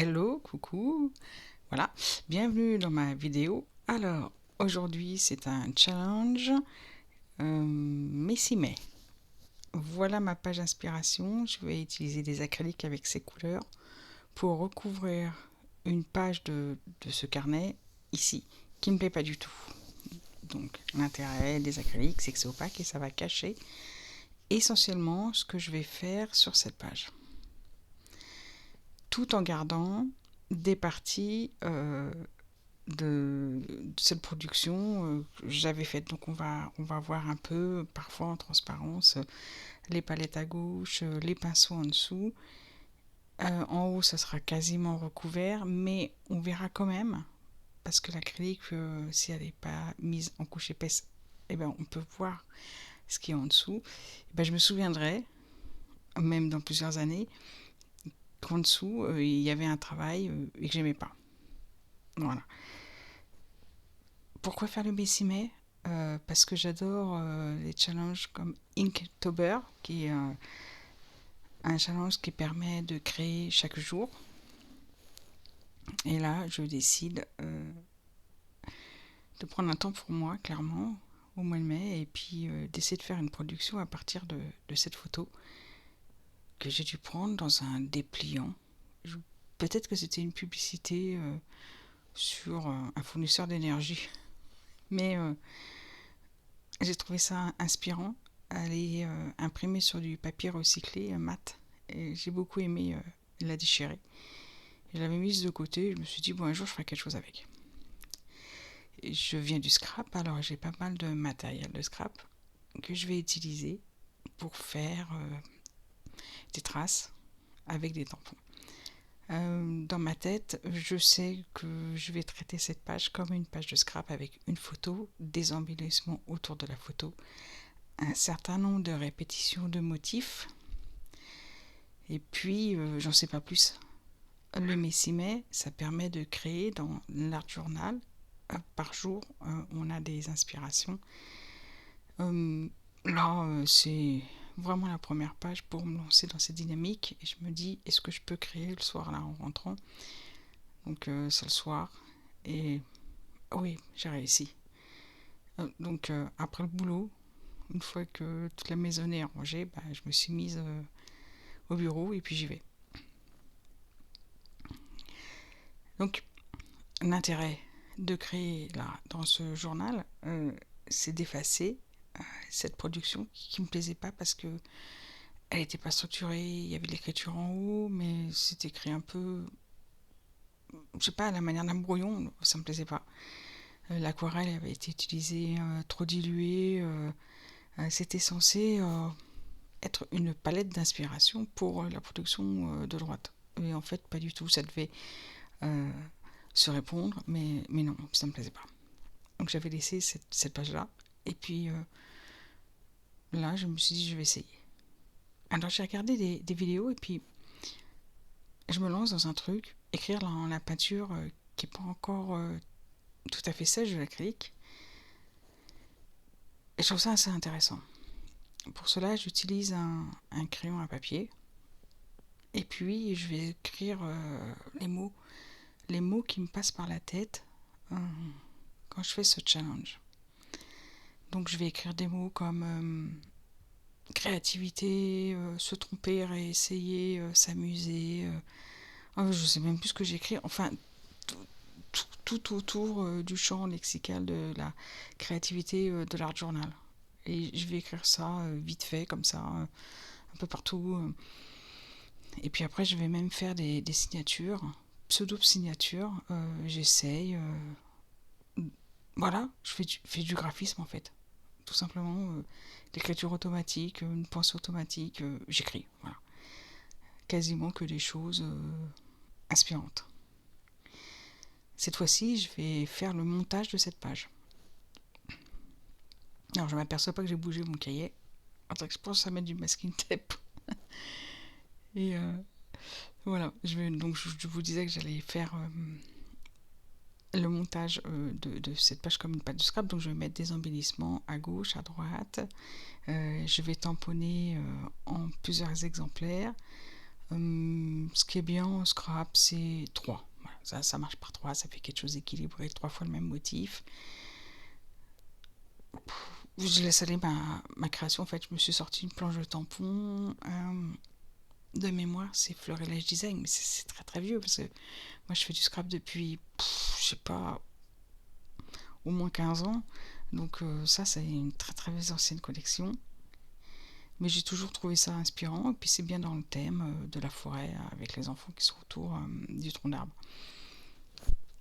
Hello, coucou, voilà, bienvenue dans ma vidéo. Alors, aujourd'hui c'est un challenge Messi-mai. Voilà ma page inspiration, je vais utiliser des acryliques avec ces couleurs pour recouvrir une page de ce carnet ici, qui ne me plaît pas du tout. Donc l'intérêt des acryliques, c'est que c'est opaque et ça va cacher essentiellement ce que je vais faire sur cette page. Tout en gardant des parties de cette production que j'avais faite. Donc on va voir un peu, parfois en transparence, les palettes à gauche, les pinceaux en dessous. En haut, ça sera quasiment recouvert, mais on verra quand même, parce que l'acrylique, si elle n'est pas mise en couche épaisse, eh ben, on peut voir ce qui est en dessous. Eh ben, je me souviendrai, même dans plusieurs années, qu'en dessous, il y avait un travail et que j'aimais pas. Voilà. Pourquoi faire le Bessimé? Parce que j'adore les challenges comme Inktober, qui est un challenge qui permet de créer chaque jour. Et là, je décide de prendre un temps pour moi, clairement, au mois de mai, et puis d'essayer de faire une production à partir de cette photo que j'ai dû prendre dans un dépliant. Peut-être que c'était une publicité sur un fournisseur d'énergie, mais j'ai trouvé ça inspirant. Elle est imprimée sur du papier recyclé mat. Et j'ai beaucoup aimé la déchirer. Je l'avais mise de côté. Je me suis dit, bon, un jour, je ferai quelque chose avec. Et je viens du scrap, alors j'ai pas mal de matériel de scrap que je vais utiliser pour faire des traces avec des tampons. Dans ma tête, je sais que je vais traiter cette page comme une page de scrap avec une photo, des embellissements autour de la photo, un certain nombre de répétitions de motifs, et puis j'en sais pas plus. Le Messimais, ça permet de créer dans l'art journal, par jour, on a des inspirations. Là, c'est vraiment la première page pour me lancer dans cette dynamique, et je me dis, est-ce que je peux créer le soir là en rentrant? Donc c'est le soir, et oui, j'ai réussi. Donc après le boulot, une fois que toute la maison est rangée, bah, je me suis mise au bureau et puis j'y vais. Donc l'intérêt de créer là dans ce journal, c'est d'effacer cette production qui me plaisait pas parce que elle n'était pas structurée. Il y avait de l'écriture en haut, mais c'était écrit un peu, je sais pas, à la manière d'un brouillon. Ça me plaisait pas. L'aquarelle avait été utilisée trop diluée. C'était censé être une palette d'inspiration pour la production de droite. Et en fait, pas du tout. Ça devait euh, se répondre, mais non, ça me plaisait pas. Donc j'avais laissé cette page-là. Et puis là, je me suis dit, je vais essayer. Alors j'ai regardé des vidéos et puis je me lance dans un truc, écrire dans la peinture qui n'est pas encore tout à fait sèche de l'acrylique. Et je trouve ça assez intéressant. Pour cela, j'utilise un crayon à papier. Et puis, je vais écrire les mots qui me passent par la tête quand je fais ce challenge. Donc, je vais écrire des mots comme créativité, se tromper, réessayer, s'amuser. Je sais même plus ce que j'écris. Enfin, tout autour du champ lexical de la créativité de l'art journal. Et je vais écrire ça vite fait, comme ça, un peu partout. Et puis après, je vais même faire des signatures, pseudo-signatures. J'essaye. Voilà, fais du graphisme en fait. Tout simplement, l'écriture automatique, une pensée automatique, j'écris. Voilà. Quasiment que des choses inspirantes. Cette fois-ci, je vais faire le montage de cette page. Alors, je ne m'aperçois pas que j'ai bougé mon cahier. Je pense à mettre du masking tape. Et voilà, donc je vous disais que j'allais faire le montage de cette page comme une page de scrap. Donc je vais mettre des embellissements à gauche, à droite. Je vais tamponner en plusieurs exemplaires. Ce qui est bien en scrap, c'est 3. Voilà, ça marche par 3, ça fait quelque chose d'équilibré, 3 fois le même motif. Je laisse aller ma création. En fait, je me suis sorti une planche de tampon. De mémoire, c'est Florilège Design, mais c'est très très vieux parce que moi je fais du scrap depuis, je sais pas, au moins 15 ans. Donc ça, c'est une très très ancienne collection. Mais j'ai toujours trouvé ça inspirant. Et puis c'est bien dans le thème de la forêt avec les enfants qui sont autour du tronc d'arbre.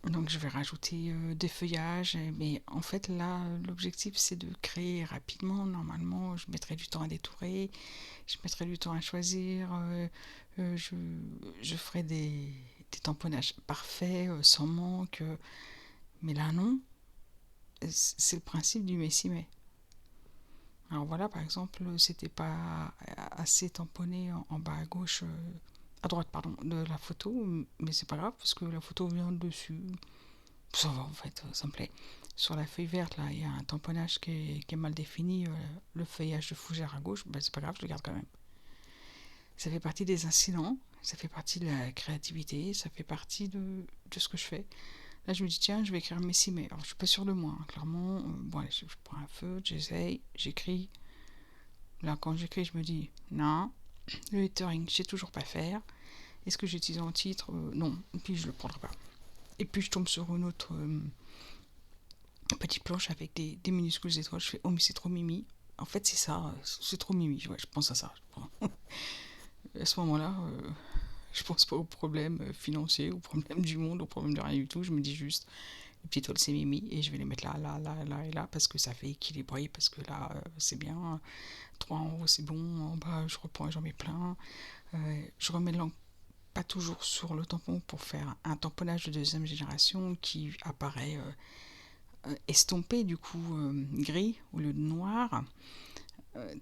Donc je vais rajouter des feuillages. Mais en fait là, l'objectif c'est de créer rapidement. Normalement, je mettrai du temps à détourer. Je mettrai du temps à choisir. Euh, je, je ferai des tamponnages parfaits, sans manque. Mais là non. C'est le principe du Messi-mais. Alors voilà, par exemple, c'était pas assez tamponné en bas à gauche, à droite, pardon, de la photo, mais c'est pas grave parce que la photo vient dessus. Ça va en fait, ça me plaît. Sur la feuille verte, là, il y a un tamponnage qui est mal défini, le feuillage de fougère à gauche, ben, c'est pas grave, je le garde quand même. Ça fait partie des incidents, ça fait partie de la créativité, ça fait partie de ce que je fais. Là, je me dis, tiens, je vais écrire Messi, mais alors je suis pas sûre de moi, hein, clairement. Bon, allez, je prends un feu, j'essaye, j'écris. Là, quand j'écris, je me dis, non, le lettering, je sais toujours pas faire. Est-ce que j'utilise un titre Non, et puis je le prendrai pas. Et puis je tombe sur une autre petite planche avec des minuscules étoiles. Je fais, oh, mais c'est trop mimi. En fait, c'est ça, c'est trop mimi. Ouais, je pense à ça. À ce moment-là, je pense pas aux problèmes financiers, aux problèmes du monde, aux problèmes de rien du tout. Je me dis juste, les petites toiles, c'est mimi, et je vais les mettre là, là, là, là et là, parce que ça fait équilibrer, parce que là, c'est bien. 3 en haut, c'est bon. En bas, je reprends et j'en mets plein. Je remets l'encre pas toujours sur le tampon pour faire un tamponnage de deuxième génération qui apparaît estompé, du coup gris au lieu de noir.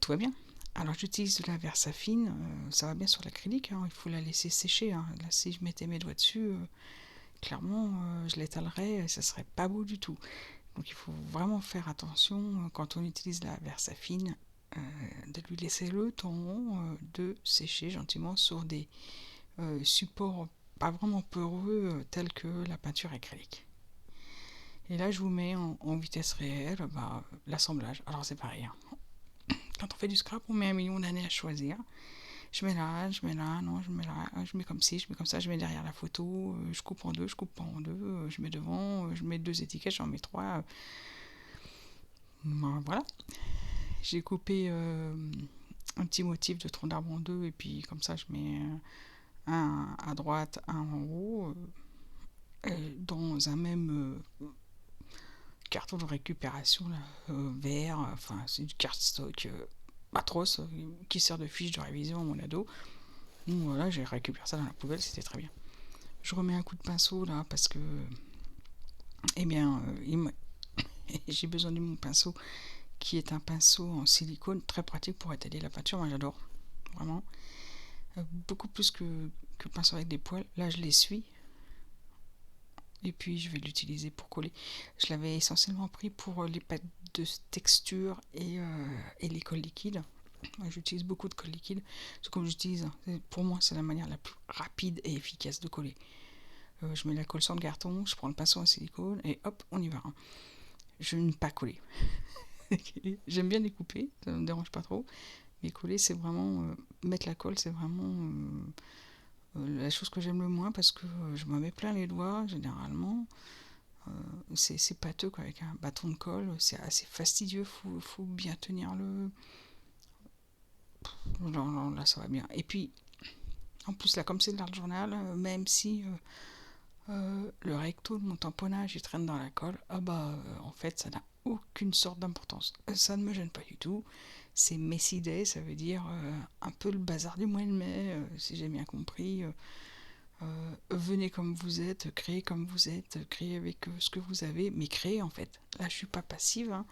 Tout va bien. Alors j'utilise de la Versafine, ça va bien sur l'acrylique, hein, il faut la laisser sécher. Hein. Là, si je mettais mes doigts dessus, clairement, je l'étalerais, ça serait pas beau du tout. Donc il faut vraiment faire attention quand on utilise la Versafine, de lui laisser le temps de sécher gentiment sur des supports pas vraiment peureux tels que la peinture acrylique. Et là, je vous mets en vitesse réelle l'assemblage. Alors c'est pareil. Hein. Quand on fait du scrap, on met 1 million d'années à choisir. Je mets là, non, je mets là, je mets comme ci, je mets comme ça, je mets derrière la photo, je coupe en deux, je coupe pas en deux, je mets devant, je mets 2 étiquettes, j'en mets 3. Voilà. J'ai coupé un petit motif de tronc d'arbre en deux, et puis comme ça, je mets un à droite, un en haut, dans un même carton de récupération là, vert, enfin c'est du cardstock atroce qui sert de fiche de révision à mon ado. Donc voilà, j'ai récupéré ça dans la poubelle, c'était très bien. Je remets un coup de pinceau là parce que, eh bien, j'ai besoin de mon pinceau qui est un pinceau en silicone très pratique pour étaler la peinture. Moi j'adore, vraiment. Beaucoup plus que le pinceau avec des poils. Là je l'essuie et puis je vais l'utiliser pour coller. Je l'avais essentiellement pris pour les pâtes de texture et les cols liquides. Moi, j'utilise beaucoup de colle liquide. C'est comme j'utilise, pour moi, c'est la manière la plus rapide et efficace de coller. Je mets la colle sur le carton, je prends le pinceau en silicone et hop, on y va. Hein. Je ne pas coller. J'aime bien découper, ça ne me dérange pas trop. Mais coller, c'est vraiment. Mettre la colle, c'est vraiment la chose que j'aime le moins parce que je me mets plein les doigts, généralement. C'est pâteux quoi, avec un bâton de colle, c'est assez fastidieux, faut bien tenir le. Non, non, là ça va bien. Et puis, en plus, là, comme c'est de l'art journal, même si le recto de mon tamponnage il traîne dans la colle, en fait, ça n'a aucune sorte d'importance. Ça ne me gêne pas du tout. C'est Messi Day, ça veut dire un peu le bazar du mois de mai, si j'ai bien compris. Venez comme vous êtes, créez comme vous êtes, créez avec ce que vous avez, mais créez en fait. Là, je suis pas passive, hein.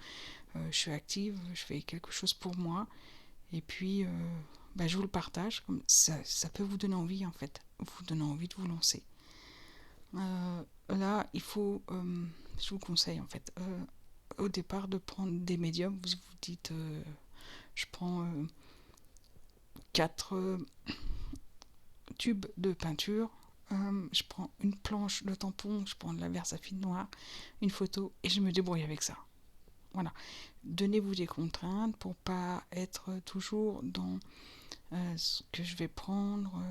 Je suis active, je fais quelque chose pour moi, et puis je vous le partage. Comme ça peut vous donner envie en fait, vous donner envie de vous lancer. Là, il faut, je vous conseille en fait, au départ de prendre des médiums. Vous vous dites, je prends 4 tube de peinture, je prends une planche de tampon, je prends de la Versafine noire, une photo et je me débrouille avec ça. Voilà. Donnez-vous des contraintes pour pas être toujours dans ce que je vais prendre,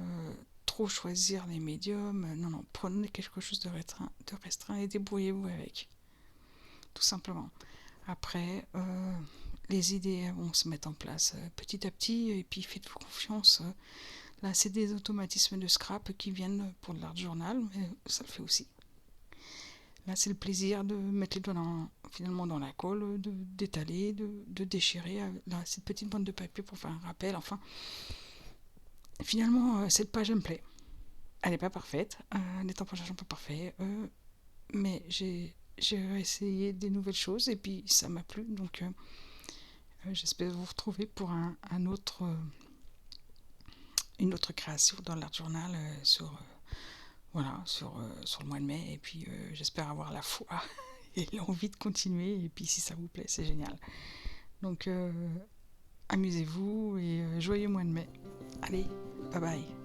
trop choisir les médiums. Non, prenez quelque chose de restreint et débrouillez-vous avec. Tout simplement. Après, les idées vont se mettre en place petit à petit et puis faites-vous confiance. Là, c'est des automatismes de scrap qui viennent pour l'art journal, mais ça le fait aussi. Là, c'est le plaisir de mettre les doigts finalement dans la colle, d'étaler, de déchirer là, cette petite bande de papier pour faire un rappel. Enfin, finalement, cette page me plaît. Elle n'est pas parfaite, les templages sont pas parfaits, mais j'ai essayé des nouvelles choses et puis ça m'a plu. Donc, j'espère vous retrouver pour une autre création dans l'art journal sur le mois de mai. Et puis, j'espère avoir la foi et l'envie de continuer. Et puis, si ça vous plaît, c'est génial. Donc, amusez-vous et joyeux mois de mai. Allez, bye bye.